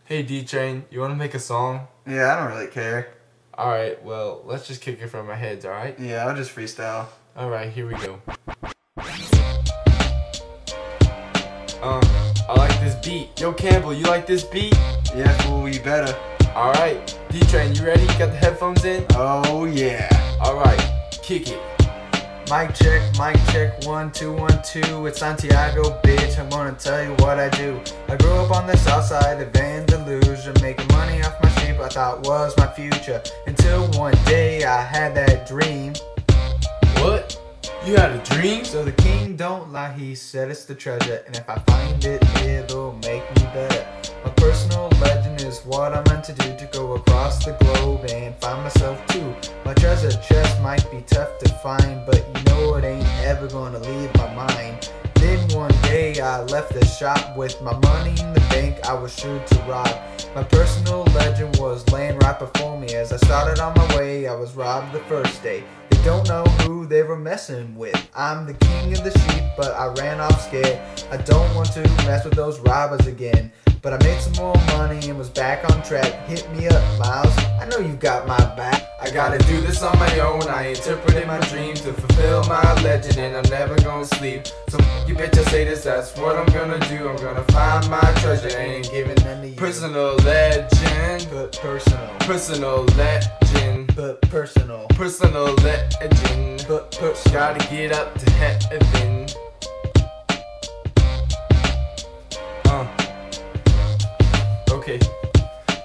Hey D-Train, you wanna make a song? Yeah, I don't really care. Alright, well, let's just kick it from our heads, alright? Yeah, I'll just freestyle. Alright, here we go. I like this beat. Yo, Campbell, you like this beat? Yeah, fool, you better. Alright, D-Train, you ready? Got the headphones in? Oh, yeah. Alright, kick it. Mic check, 1, 2, 1, 2. It's Santiago, bitch, I'm gonna tell you what I do. I grew up on the south side of Andalusia, making money off my sheep I thought was my future. Until one day I had that dream. What? You had a dream? So the king don't lie, he said it's the treasure, and if I find it, it'll make me better. My personal legend is what I'm meant to do, to go across the globe and find myself too. My treasure chest might be tough to find, but you know it ain't ever gonna leave my mind. Then one day I left the shop with my money in the bank I was sure to rob. My personal legend was laying right before me. As I started on my way, I was robbed the first day. They don't know who they were messing with. I'm the king of the sheep, but I ran off scared. I don't want to mess with those robbers again. But I made some more money and was back on track. Hit me up, Miles, I know you got my back. I gotta do this on my own. I interpreted my dream to fulfill my legend, and I'm never gonna sleep. So you bitch, I say this, that's what I'm gonna do. I'm gonna find my treasure, ain't giving none to you. Personal legend, but personal. Personal legend, but personal. Personal legend, but personal. Gotta get up to heaven. Okay.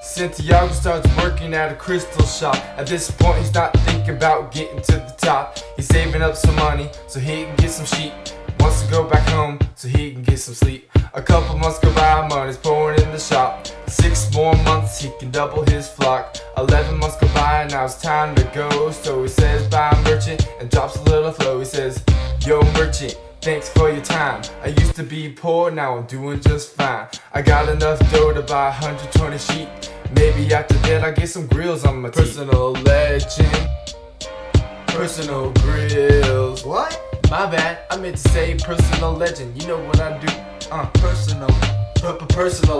Santiago starts working at a crystal shop. At this point he's not thinking about getting to the top. He's saving up some money so he can get some sheep. Wants to go back home so he can get some sleep. A couple months go by, money's pouring in the shop. 6 more months he can double his flock. 11 months go by, now it's time to go. So he says bye merchant and drops a little flow. He says, yo merchant, thanks for your time. I used to be poor, now I'm doing just fine. I got enough dough to buy 120 sheep. Maybe after that I get some grills on my teeth. Personal legend, personal grills. What? My bad, I meant to say personal legend. You know what I do? Personal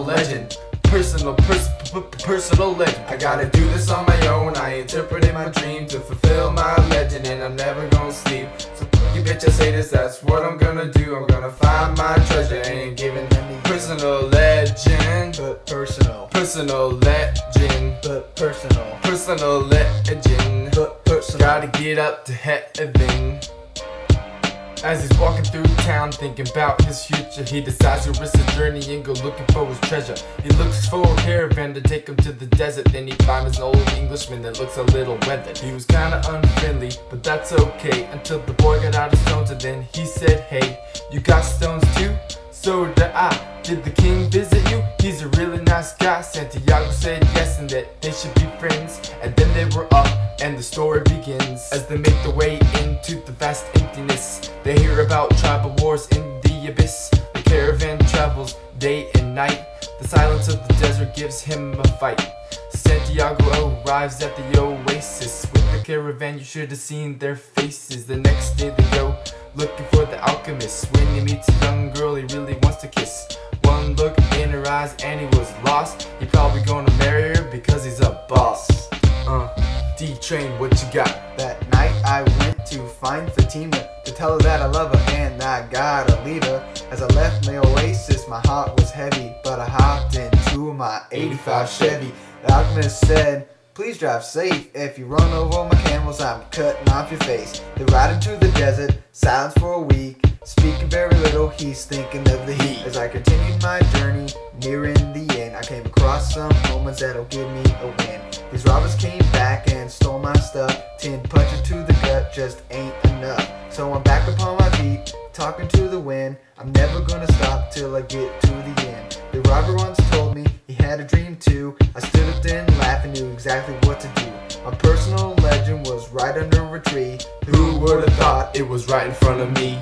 legend. Personal legend. I gotta do this on my own. I interpreted my dream to fulfill my legend, and I'm never gonna sleep. So you bitch, I say this, that's what I'm gonna do. I'm gonna find my treasure, ain't giving any. Personal legend, but personal. Personal legend, but personal. Personal legend, but personal. Gotta get up to heaven. As he's walking through town thinking about his future, he decides to risk the journey and go looking for his treasure. He looks for a caravan to take him to the desert. Then he finds an old Englishman that looks a little weathered. He was kinda unfriendly, but that's okay, until the boy got out of stones, and then he said, hey, you got stones too? So did I. Did the king visit you? He's a really nice guy. Santiago said yes, and that they should be friends. And then they were up, and the story begins. As they make their way into the vast emptiness, they hear about tribal wars in the abyss. The caravan travels day and night. The silence of the desert gives him a fight. Santiago arrives at the oasis. With the caravan, you should have seen their faces. The next day they go looking for the alchemist. When he meets a young girl he really wants to kiss. One look in her eyes and he was lost. He probably gonna marry her because he's a boss. D-Train, what you got? That night I went to find Fatima, to tell her that I love her and I gotta leave her. As I left my oasis my heart was heavy, but I hopped into my 85 Chevy. The Alchemist said, please drive safe. If you run over my camels, I'm cutting off your face. They ride into the desert, silence for a week. Speaking very little, he's thinking of the heat. As I continued my journey, nearing the end, I came across some moments that'll give me a win. These robbers came back and stole my stuff. 10 punches to the gut just ain't enough. So I'm back upon my feet, talking to the wind. I'm never gonna stop till I get to the end. The robber once told me he had a dream too. I stood up then laughed and knew exactly what to do. My personal legend was right under a tree. Who would've thought it was right in front of me?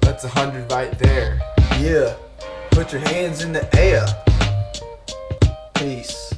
That's 100 right there. Yeah, put your hands in the air. Peace.